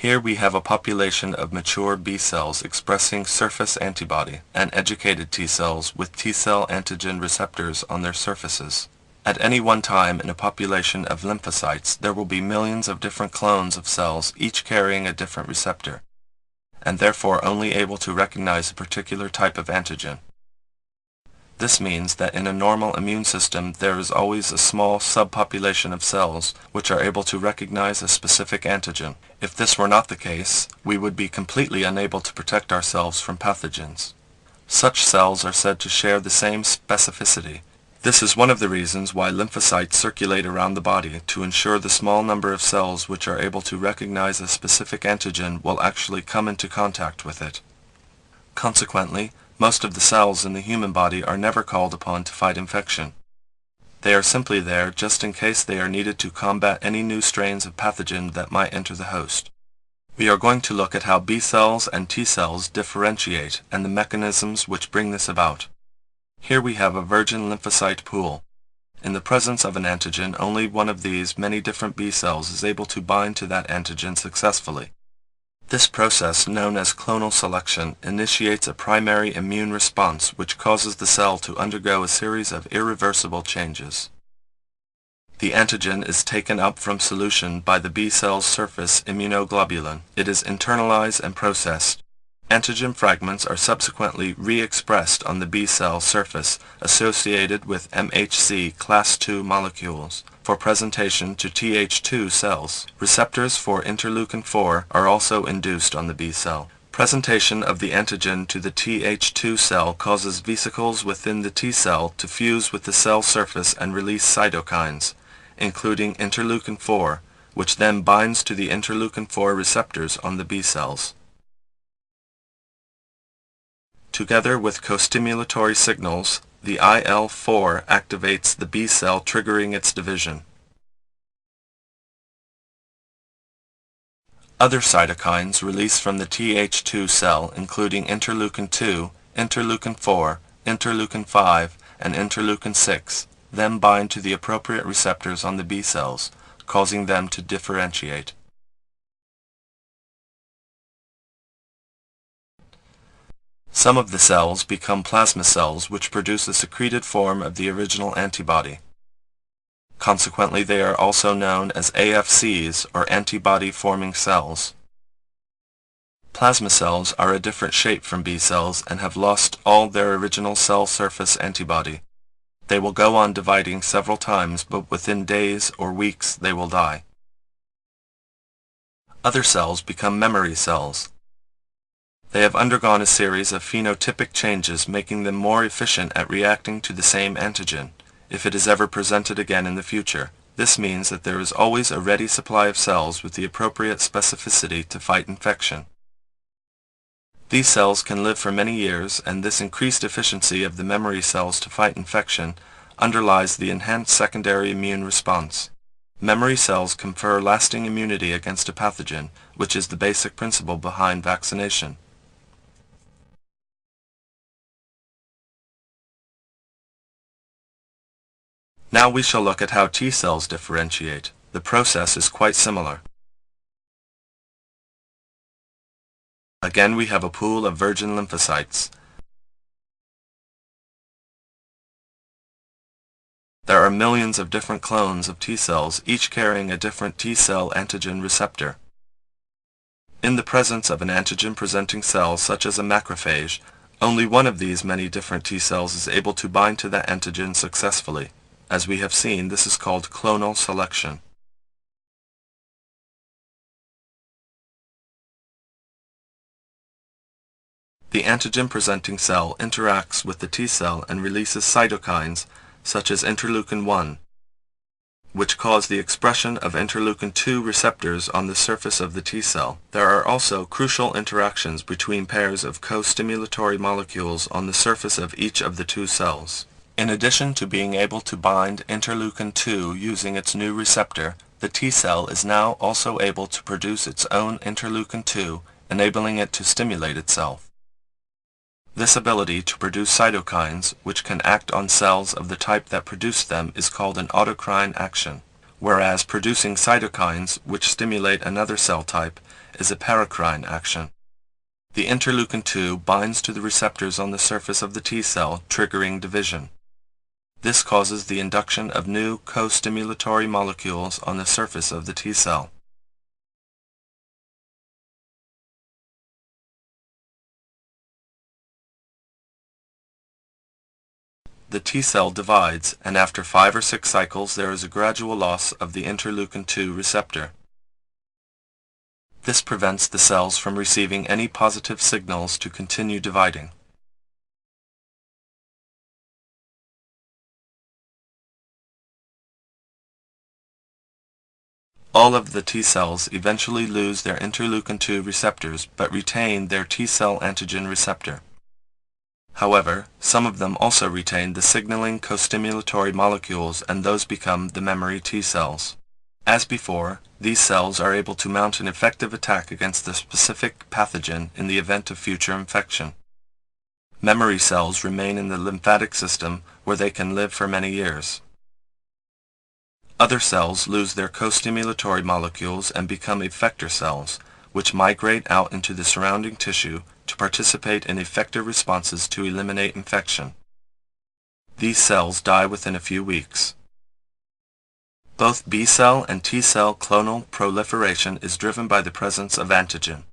Here we have a population of mature B cells expressing surface antibody, and educated T cells with T cell antigen receptors on their surfaces. At any one time in a population of lymphocytes, there will be millions of different clones of cells, each carrying a different receptor, and therefore only able to recognize a particular type of antigen. This means that in a normal immune system there is always a small subpopulation of cells which are able to recognize a specific antigen. If this were not the case, we would be completely unable to protect ourselves from pathogens. Such cells are said to share the same specificity. This is one of the reasons why lymphocytes circulate around the body, to ensure the small number of cells which are able to recognize a specific antigen will actually come into contact with it. Consequently, most of the cells in the human body are never called upon to fight infection. They are simply there just in case they are needed to combat any new strains of pathogen that might enter the host. We are going to look at how B cells and T cells differentiate and the mechanisms which bring this about. Here we have a virgin lymphocyte pool. In the presence of an antigen, only one of these many different B cells is able to bind to that antigen successfully. This process, known as clonal selection, initiates a primary immune response which causes the cell to undergo a series of irreversible changes. The antigen is taken up from solution by the B cell's surface immunoglobulin. It is internalized and processed. Antigen fragments are subsequently re-expressed on the B cell surface associated with MHC class II molecules for presentation to Th2 cells. Receptors for interleukin-4 are also induced on the B cell. Presentation of the antigen to the Th2 cell causes vesicles within the T cell to fuse with the cell surface and release cytokines, including interleukin-4, which then binds to the interleukin-4 receptors on the B cells. Together with costimulatory signals, the IL-4 activates the B cell, triggering its division. Other cytokines released from the Th2 cell, including interleukin-2, interleukin-4, interleukin-5, and interleukin-6, then bind to the appropriate receptors on the B cells, causing them to differentiate. Some of the cells become plasma cells which produce a secreted form of the original antibody. Consequently, they are also known as AFCs, or antibody-forming cells. Plasma cells are a different shape from B cells and have lost all their original cell surface antibody. They will go on dividing several times, but within days or weeks they will die. Other cells become memory cells. They have undergone a series of phenotypic changes, making them more efficient at reacting to the same antigen, if it is ever presented again in the future. This means that there is always a ready supply of cells with the appropriate specificity to fight infection. These cells can live for many years, and this increased efficiency of the memory cells to fight infection underlies the enhanced secondary immune response. Memory cells confer lasting immunity against a pathogen, which is the basic principle behind vaccination. Now we shall look at how T cells differentiate. The process is quite similar. Again, we have a pool of virgin lymphocytes. There are millions of different clones of T cells, each carrying a different T cell antigen receptor. In the presence of an antigen-presenting cell such as a macrophage, only one of these many different T cells is able to bind to that antigen successfully. As we have seen, this is called clonal selection. The antigen-presenting cell interacts with the T cell and releases cytokines such as interleukin-1, which cause the expression of interleukin-2 receptors on the surface of the T cell. There are also crucial interactions between pairs of co-stimulatory molecules on the surface of each of the two cells. In addition to being able to bind interleukin-2 using its new receptor, the T cell is now also able to produce its own interleukin-2, enabling it to stimulate itself. This ability to produce cytokines, which can act on cells of the type that produce them, is called an autocrine action, whereas producing cytokines, which stimulate another cell type, is a paracrine action. The interleukin-2 binds to the receptors on the surface of the T cell, triggering division. This causes the induction of new co-stimulatory molecules on the surface of the T cell. The T cell divides, and after 5 or 6 cycles there is a gradual loss of the interleukin-2 receptor. This prevents the cells from receiving any positive signals to continue dividing. All of the T cells eventually lose their interleukin-2 receptors but retain their T cell antigen receptor. However, some of them also retain the signaling co-stimulatory molecules, and those become the memory T cells. As before, these cells are able to mount an effective attack against the specific pathogen in the event of future infection. Memory cells remain in the lymphatic system where they can live for many years. Other cells lose their co-stimulatory molecules and become effector cells, which migrate out into the surrounding tissue to participate in effector responses to eliminate infection. These cells die within a few weeks. Both B cell and T cell clonal proliferation is driven by the presence of antigen.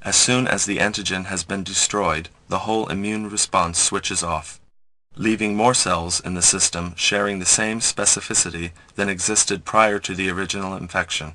As soon as the antigen has been destroyed, the whole immune response switches off, leaving more cells in the system sharing the same specificity than existed prior to the original infection.